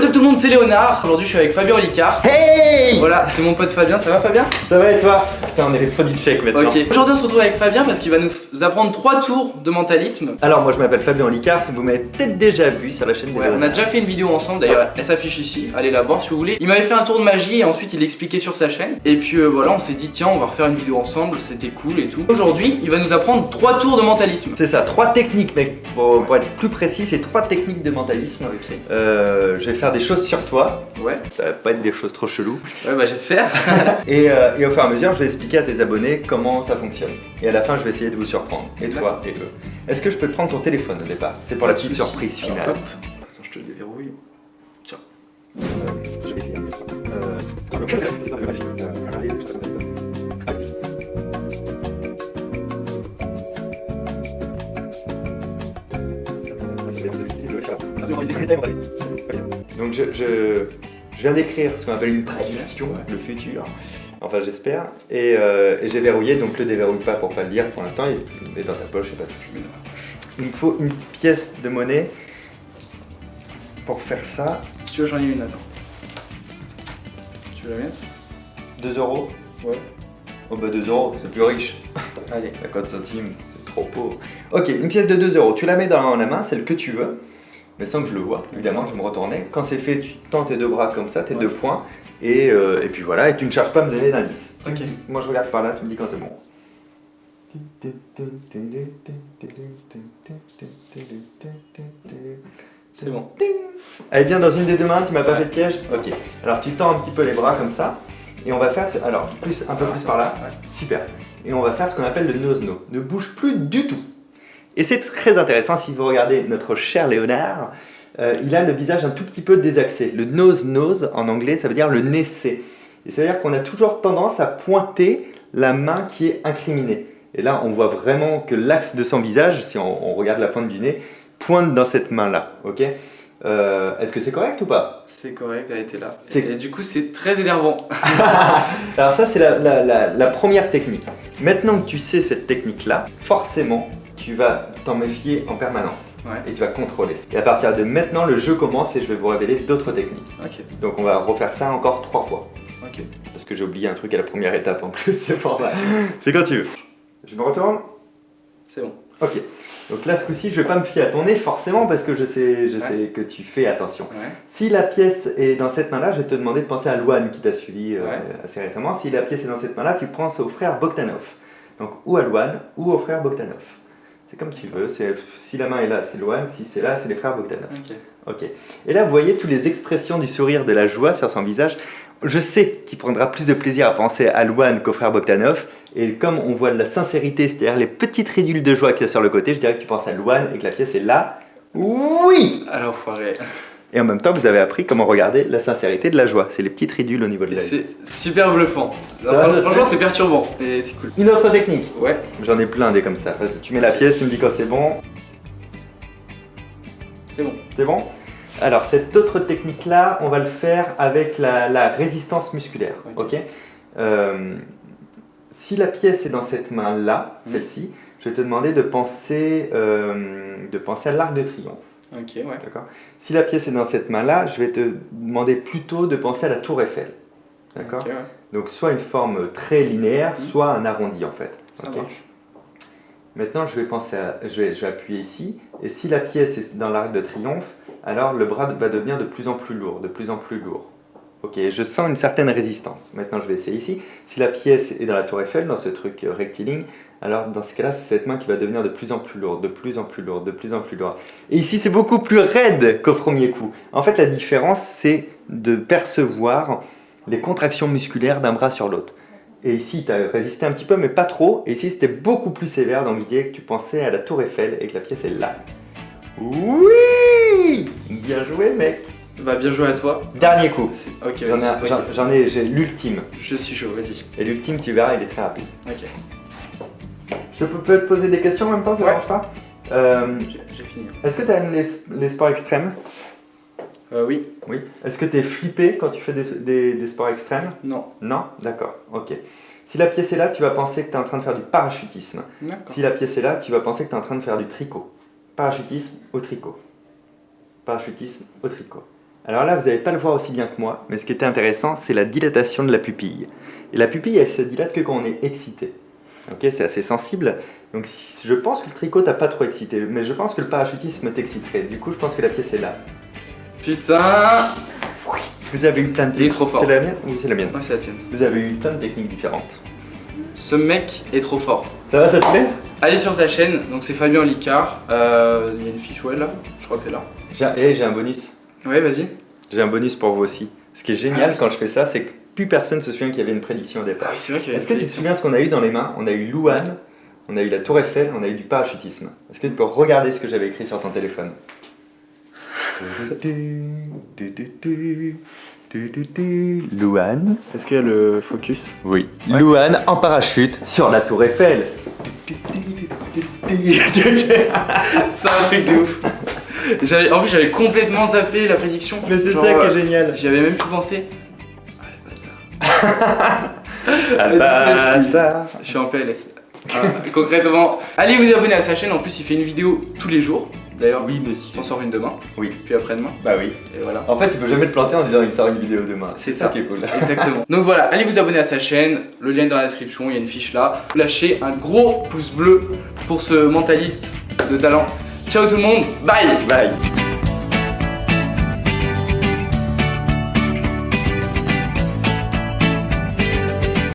What's up tout le monde, c'est Léonard. Aujourd'hui je suis avec Fabien Olicard. Hey! Voilà, c'est mon pote Fabien, ça va Fabien? Ça va et toi? Putain, on est les produits check maintenant. Ok. Aujourd'hui on se retrouve avec Fabien parce qu'il va nous apprendre 3 tours de mentalisme. Alors moi je m'appelle Fabien Olicard, vous m'avez peut-être déjà vu sur la chaîne de Ouais, on a déjà fait une vidéo ensemble, d'ailleurs elle s'affiche ici, allez la voir si vous voulez. Il m'avait fait un tour de magie et ensuite il l'expliquait sur sa chaîne. Et puis voilà, on s'est dit tiens on va refaire une vidéo ensemble, c'était cool et tout. Aujourd'hui il va nous apprendre 3 tours de mentalisme. C'est ça, 3 techniques mec, pour être plus précis, c'est 3 techniques de mentalisme. Ok. Je vais faire des choses sur toi, Ouais. ça va pas être des choses trop cheloues. Ouais bah j'espère. et au fur et à mesure je vais expliquer à tes abonnés comment ça fonctionne. Et à la fin je vais essayer de vous surprendre, et toi et eux. Est-ce que je peux te prendre ton téléphone au départ? C'est pour la petite surprise finale. Alors, hop. Attends, je te le déverrouille. Tiens. Je vais lire. Donc je viens d'écrire ce qu'on appelle une prédiction, le futur, enfin j'espère, et j'ai verrouillé, donc le déverrouille pas pour pas le lire pour l'instant, il est dans ta poche, c'est pas tout. Je mets dans la poche. Il me faut une pièce de monnaie pour faire ça. Si tu veux j'en ai une, attends. Tu veux la mettre? 2 euros. Ouais. Oh bah 2 euros, c'est plus riche. Allez. 50 centimes, c'est trop pauvre. Ok, une pièce de 2 euros, tu la mets dans la main, celle que tu veux, mais sans que je le voie, évidemment, je vais me retourner. Quand c'est fait, tu tends tes 2 bras comme ça, tes 2 poings, et puis voilà, et tu ne cherches pas à me donner d'indice. Ok. Moi je regarde par là, tu me dis quand c'est bon. C'est bon. Elle est bien dans une des 2 mains, tu m'as pas fait de piège? Ok. Alors tu tends un petit peu les bras comme ça, et on va faire, alors un peu plus par là, super. Et on va faire ce qu'on appelle le nose-no. Ne bouge plus du tout. Et c'est très intéressant, si vous regardez notre cher Léonard, il a le visage un tout petit peu désaxé. Le nose-nose, en anglais, ça veut dire le nez-c. Et ça veut dire qu'on a toujours tendance à pointer la main qui est incriminée. Et là, on voit vraiment que l'axe de son visage, si on regarde la pointe du nez, pointe dans cette main-là, ok? Est-ce que c'est correct ou pas? C'est correct, elle était là. Et du coup, c'est très énervant. Alors ça, c'est la première technique. Maintenant que tu sais cette technique-là, forcément, tu vas t'en méfier en permanence. Ouais. Et tu vas contrôler. Et à partir de maintenant, le jeu commence et je vais vous révéler d'autres techniques. Ok. Donc on va refaire ça encore 3 fois. Ok. Parce que j'ai oublié un truc à la première étape en plus, c'est pour ça. C'est quand tu veux. Je me retourne. C'est bon. Ok. Donc là, ce coup-ci, je vais pas me fier à ton nez forcément parce que je sais que tu fais attention. Ouais. Si la pièce est dans cette main-là, je vais te demander de penser à Louane qui t'a suivi Ouais. assez récemment. Si la pièce est dans cette main-là, tu penses au frère Bogdanov. Donc ou à Louane ou au frère Bogdanov. C'est comme tu veux. Si la main est là, c'est Louane. Si c'est là, c'est les frères Bogdanov. Ok. Ok. Et là, vous voyez toutes les expressions du sourire, de la joie sur son visage. Je sais qu'il prendra plus de plaisir à penser à Louane qu'au frère Bogdanov. Et comme on voit de la sincérité, c'est-à-dire les petites ridules de joie qu'il y a sur le côté, je dirais que tu penses à Louane et que la pièce est là. Oui! Alors, foiré. Et en même temps, vous avez appris comment regarder la sincérité de la joie. C'est les petites ridules au niveau de l'œil. C'est super bluffant. va, Franchement, c'est perturbant. Et c'est cool. Une autre technique. Ouais. J'en ai plein des comme ça. Tu mets la pièce, tu me dis quand c'est bon. C'est bon. C'est bon? Alors, cette autre technique-là, on va le faire avec la résistance musculaire. Ok. Si la pièce est dans cette main-là, celle-ci, je vais te demander de penser à l'arc de triomphe. Ok, ouais. D'accord. Si la pièce est dans cette main-là, je vais te demander plutôt de penser à la tour Eiffel. D'accord. Okay, ouais. Donc, soit une forme très linéaire, soit un arrondi en fait. Ça marche. Maintenant, je vais appuyer ici, et si la pièce est dans l'arc de triomphe, alors le bras va devenir de plus en plus lourd, de plus en plus lourd. Ok, je sens une certaine résistance. Maintenant, je vais essayer ici. Si la pièce est dans la tour Eiffel, dans ce truc rectiligne, alors dans ce cas-là, c'est cette main qui va devenir de plus en plus lourde, de plus en plus lourde, de plus en plus lourde. Et ici, c'est beaucoup plus raide qu'au premier coup. En fait, la différence, c'est de percevoir les contractions musculaires d'un bras sur l'autre. Et ici, tu as résisté un petit peu, mais pas trop. Et ici, c'était beaucoup plus sévère. Donc, je dirais que tu pensais à la tour Eiffel et que la pièce est là. Oui! Bien joué, mec! Bah, bien joué à toi. Dernier coup. Ok, J'ai l'ultime. Je suis chaud, vas-y. Et l'ultime, tu verras, il est très rapide. Ok. Je peux te poser des questions en même temps, ça ne dérange pas? J'ai fini. Est-ce que tu aimes les sports extrêmes? Oui. Oui. Est-ce que tu es flippé quand tu fais des sports extrêmes? Non. Non? D'accord, ok. Si la pièce est là, tu vas penser que tu es en train de faire du parachutisme. Si la pièce est là, tu vas penser que tu es en train de faire du tricot. Parachutisme au tricot. Parachutisme au tricot. Alors là, vous n'allez pas le voir aussi bien que moi, mais ce qui était intéressant, c'est la dilatation de la pupille. Et la pupille, elle se dilate que quand on est excité. Ok, c'est assez sensible. Donc je pense que le tricot t'a pas trop excité, mais je pense que le parachutisme t'exciterait. Du coup, je pense que la pièce est là. Putain. Vous avez eu plein de techniques. Il est trop fort. C'est la mienne? Oui, c'est la mienne. Ouais, c'est la tienne. Vous avez eu plein de techniques différentes. Ce mec est trop fort. Ça va, ça te plaît? Allez sur sa chaîne, donc c'est Fabien Licard. Il y a une fiche, ouais, là. Je crois que c'est là. J'ai un bonus. Ouais, vas-y. J'ai un bonus pour vous aussi. Ce qui est génial quand je fais ça, c'est que plus personne se souvient qu'il y avait une prédiction au Ah départ. oui, c'est vrai qu'il y a Est-ce que tu te souviens ce qu'on a eu dans les mains? On a eu Louane, on a eu la Tour Eiffel, on a eu du parachutisme. Est-ce que tu peux regarder ce que j'avais écrit sur ton téléphone? Louane. Est-ce qu'il y a le focus? Oui. Ouais. Louane en parachute sur la Tour Eiffel. C'est un truc de ouf. En plus, j'avais complètement zappé la prédiction. Mais c'est Genre, ça qui est génial. J'y avais même plus pensé. Je suis en PLS. Concrètement, allez vous abonner à sa chaîne. En plus, il fait une vidéo tous les jours. D'ailleurs, Oui, monsieur. t'en sors une demain, Oui. puis après-demain. Bah oui. Et voilà. En fait, tu peux jamais te planter en disant il sort une vidéo demain. C'est ça qui est cool. Exactement. Donc voilà, allez vous abonner à sa chaîne. Le lien est dans la description. Il y a une fiche là. Lâchez un gros pouce bleu pour ce mentaliste de talent. Ciao tout le monde. Bye. Bye.